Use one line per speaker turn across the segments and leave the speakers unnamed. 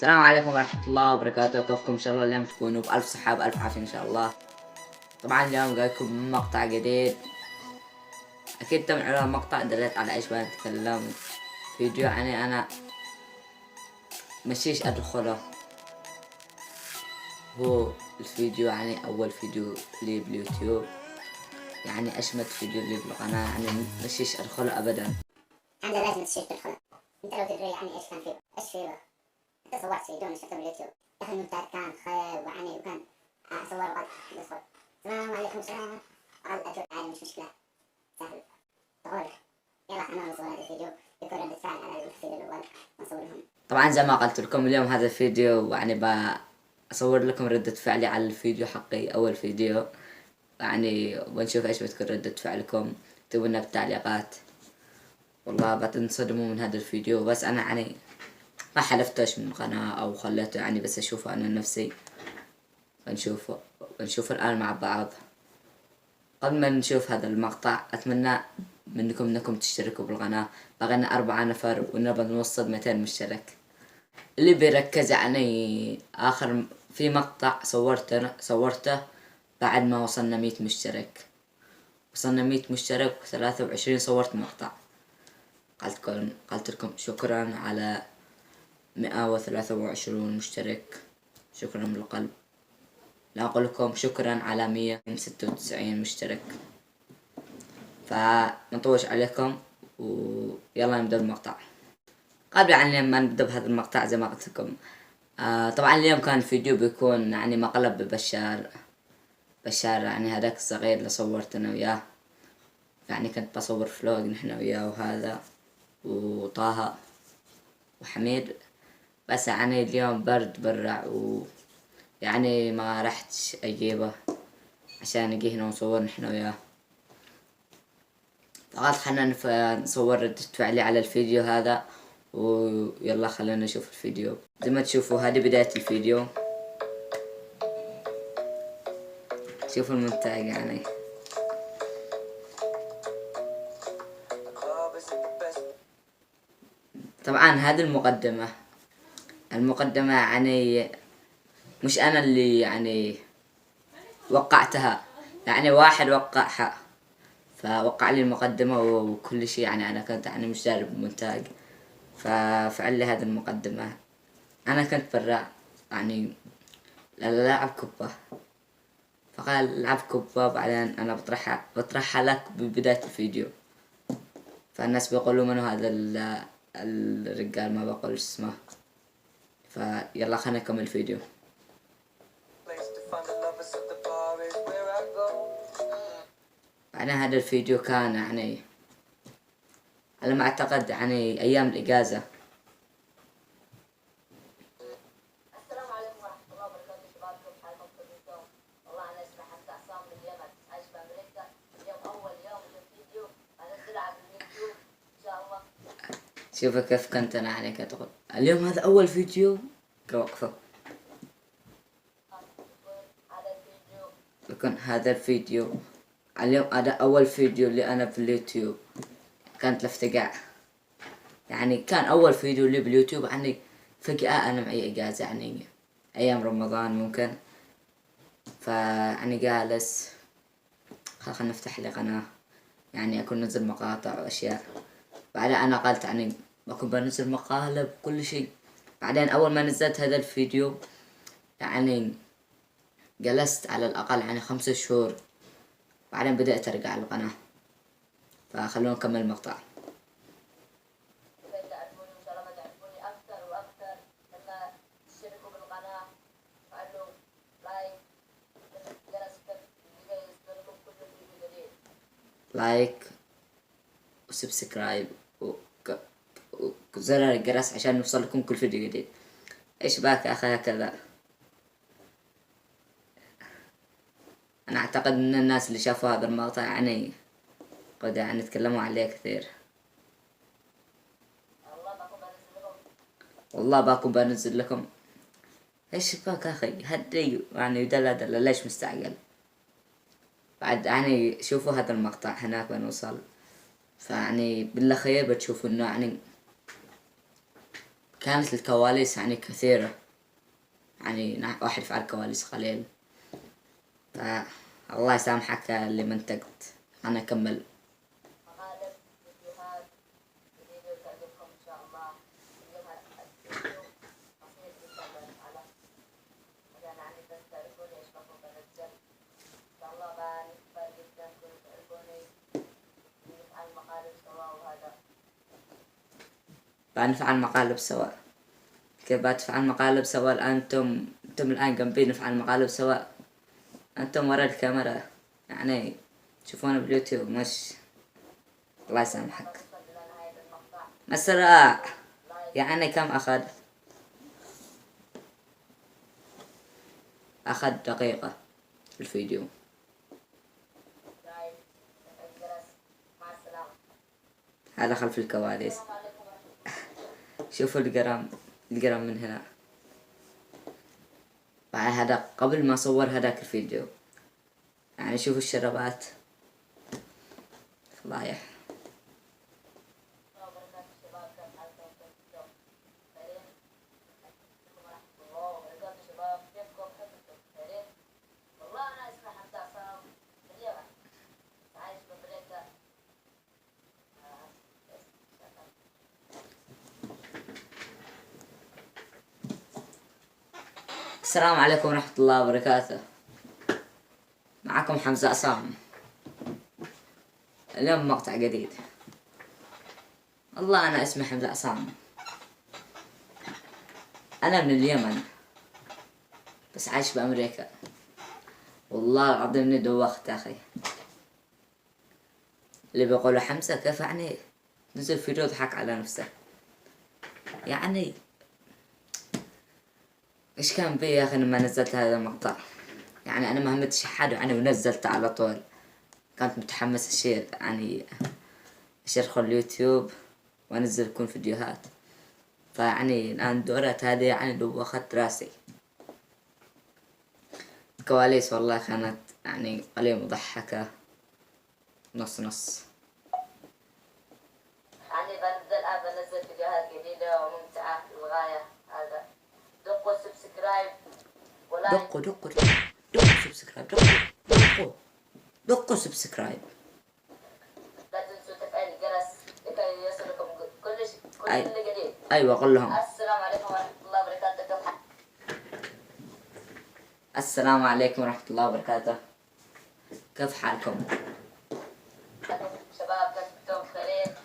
السلام عليكم ورحمة الله وبركاته، كيفكم؟ إن شاء الله اليوم تكونوا بألف صحة بألف عافية إن شاء الله. طبعا اليوم جايكم مقطع جديد. أكيد تم على مقطع دلت على إيش بنتكلم. فيديو يعني أنا مشيش أدخله. هو الفيديو يعني أول فيديو لي باليوتيوب، يعني أشمت فيديو لي بالقناة، يعني مشيش أدخله أبدا.
أنت لازم تشترك تدخل. أنت لو تدري يعني إيش كان فيه، إيش فيه بقى. أنت صورت فيديو نشرته باليوتيوب، يا أخي المونتاج كان خير وعني وكان صور وقال يدخل. السلام عليكم سلام. قال أجل عادي مش مشكلة، سهل. طول. يلا خلينا نصور هذا الفيديو يكون ردة فعل على الفيديو الأول ونصورهم.
طبعا زي ما قلت لكم اليوم هذا الفيديو يعني بصور لكم ردة فعلي على الفيديو حقي، أول فيديو يعني، ونشوف ايش بتكون ردة فعلكم. اكتبوا لنا بالتعليقات. والله بتنصدموا من هذا الفيديو، بس انا يعني ما حلفتش من قناة او خليته، يعني بس اشوفه انا نفسي. بنشوفه الان مع بعض. قبل ما نشوف هذا المقطع اتمنى منكم انكم تشتركوا بالقناة. بغينا 4 نفر ونبى نوصل 200 مشترك. اللي بيركز يعني اخر في مقطع صورته بعد ما وصلنا 100 مشترك. وصلنا 100 مشترك و23 صورت مقطع. قلت لكم شكرا على 123 مشترك، شكرا من القلب. لا أقول لكم شكرا على 196 مشترك. فنطوش عليكم ويلا نبدأ المقطع. قبل يعني ما نبدأ بهذا المقطع زي ما قلت لكم، طبعا اليوم كان الفيديو بيكون يعني مقلب بشار يعني هذاك الصغير اللي صورت أنا وياه. يعني كنت بصور فلوق نحن وياه وهذا وطه وحميد. بس يعني اليوم برد برع يعني ما رحتش اجيبه عشان نجي هنا ونصور نحن وياه. فقالت خلنا نصور ردة فعلي على الفيديو هذا، ويلا خلينا نشوف الفيديو. زي ما تشوفوا هذه بداية الفيديو. شوفوا المونتاج يعني. طبعا هذه المقدمة يعني مش انا اللي يعني وقعتها، يعني واحد وقعها فوقع لي المقدمة وكل شيء. يعني أنا كنت يعني مش داري بالمونتاج، ففعل لي هذه المقدمة. أنا كنت برا يعني لاعب كبة، فقال لعب كبة بعدين أنا بطرحها لك ببداية الفيديو. فالناس بيقولوا منو هذا الرجال، ما بقول اسمه. فيلا خلينا نكمل الفيديو. بعدين هذا الفيديو كان يعني على ما أعتقد يعني أيام الإجازة.
السلام عليكم ورحمة الله وبركاته شباب، كيف حالكم كل يوم؟ والله أنا اسمي حمزة عصام من اليمن، عايش في أمريكا. اليوم أول يوم للفيديو أنزله على اليوتيوب إن شاء الله.
شوفوا كيف كنت أنا يعني كنت أقول اليوم هذا أول فيديو كوقفه.
هذا الفيديو
لكن هذا الفيديو اليوم هذا أول فيديو اللي أنا في اليوتيوب. كانت الافتقاع يعني كان أول فيديو لي باليوتيوب. يعني فجأة أنا معي إجازة يعني أيام رمضان ممكن. فيعني جالس خلنا نفتح لي قناة، يعني أكون ننزل مقاطع وأشياء. بعدين أنا قلت يعني بكون بنزل مقالب كل شيء. بعدين أول ما نزلت هذا الفيديو يعني جلست على الأقل يعني 5 شهور. بعدين بدأت أرجع القناة. فخلونا نكمل المقطع.
كيف تعرفوني وإن شاء الله ما تعرفوني أكثر وأكثر لما تشتركوا بالقناة وفعلوا لايك جرس لكي يصدركم كل فيديو جديد.
لايك وسبسكرايب وزر الجرس عشان يوصل لكم كل فيديو جديد. ايش باك يا اخي هكذا؟ انا اعتقد ان الناس اللي شافوا هذا المقطع يعني قد يعني تكلموا عليه كثير. والله باكم بنزل لكم. ايش باك يا اخي؟ هدي يعني دلا ليش مستعجل؟ بعد يعني شوفوا هذا المقطع هناك بنوصل. فيعني بالاخير بتشوفوا انه يعني كانت الكواليس يعني كثيرة، يعني واحد يفعل كواليس قليل. فالله يسامحك اللي منتقد. أنا أكمل.
مقالب فيديوهات فيديو تعجبكم إن شاء الله. اليوم الفيديو بسيط جدا بنفعله عشان يعني بس تعرفوني إيش بكون بنزل. إن شاء الله بنكبر جدا كنتوا تعرفوني نفعل مقالب سوا. وهذا
بنفعل مقالب سوا. كيف بتفعل مقالب سوا؟ الآن أنتم الآن جنبي نفعل مقالب سوا. أنتم ورا الكاميرا يعني تشوفونا باليوتيوب مش. الله يسامحك.
وصلت إلى نهاية المقطع.
مسرع. يعني كم أخذ؟ أخذ دقيقة الفيديو.
لايك تفعيل الجرس. مع السلامة.
هذا خلف الكواليس.
السلام عليكم ورحمة الله.
شوفوا القرم من هنا. بعد هذا قبل ما صور هذاك الفيديو، يعني شوفوا الشربات فضايح.
وبركاته شباب، كيف حالكم؟ كيفكم؟ بخير؟ عليكم ورحمة الله وبركاته شباب، كيفكم؟ كيفكم؟ بخير؟ والله أنا اسمي حمزة عصام من اليمن، عايش بأمريكا.
السلام عليكم ورحمة الله وبركاته. معكم حمزة عصام. اليوم مقطع جديد. والله أنا اسمي حمزة عصام. أنا من اليمن بس عايش بأمريكا. والله العظيم إني دوخت يا أخي. اللي بيقولوا حمزة كيف يعني نزل فيديو يضحك على نفسه. يعني إيش كان بي يا أخي لما نزلت هذا المقطع؟ يعني أنا ما همتش حد يعني ونزلته على طول. كنت متحمس أشير يعني أشير اليوتيوب وأنزل لكم فيديوهات. فيعني الآن دورت هذه يعني دوخت راسي. الكواليس والله كانت يعني قليل مضحكة، نص نص.
يعني بنزل فيديوهات جديدة وممتعة للغاية. هذا دقوا سبسكرايب ولايك.
دقوا سبسكرايب. دقوا سبسكرايب.
لا تنسوا تفعيل الجرس لكي يصلكم كل جديد.
أيوة قل لهم.
السلام عليكم ورحمة الله وبركاته.
السلام عليكم ورحمة الله وبركاته. كيف حالكم؟
شباب، كيفكم؟ بخير؟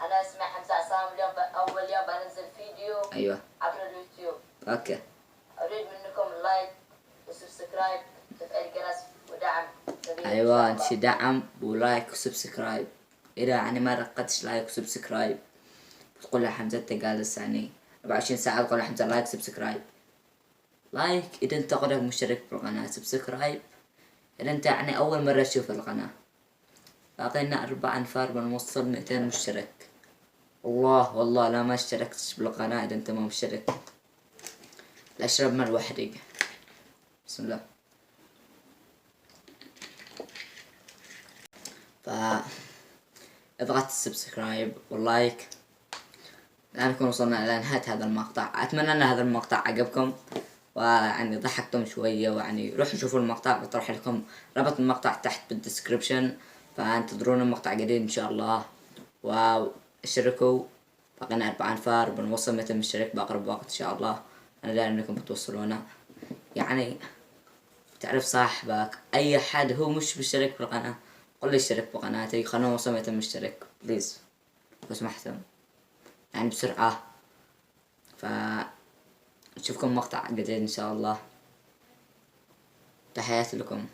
أنا اسمي حمزة عصام. اليوم أول يوم بنزل فيديو
أيوة.
عبر اليوتيوب.
أوكي.
أريد منكم اللايك وسبسكرايب وتفعيل الجرس ودعم كبير.
أيوة
إن شاء
انت
الله.
دعم ولايك وسبسكرايب. إذا يعني ما رقدتش لايك وسبسكرايب بتقول حمزة انت جالس يعني 24 ساعة تقول حمزة لايك سبسكرايب. لايك إذا انت قدك مشترك بالقناة. سبسكرايب إذا انت يعني أول مرة تشوف القناة. أعطينا 4 أنفار بنوصل 200 مشترك. الله والله لا ما اشتركتش بالقناة إذا انت ما مشترك. الأشرب من وحدي. بسم الله. اضغط السبسكرايب واللايك. الآن نكون وصلنا إلى نهاية هذا المقطع. أتمنى أن هذا المقطع عجبكم ويعني ضحكتم شوية. ويعني روحوا شوفوا المقطع، بطرح لكم رابط المقطع تحت بالدسكريبشن. فانتظرونا مقطع جديد إن شاء الله. واشتركوا. بقينا 4 أنفار بنوصل 200 مشترك بأقرب وقت إن شاء الله. أنا دايما إنكم بتوصلونا. يعني تعرف صاحبك أي حد هو مش مشترك بالقناة قل لي اشترك بقناتي. خلونا نوصل 200 مشترك بليز لو سمحتم يعني بسرعة. نشوفكم مقطع جديد إن شاء الله. تحياتي لكم.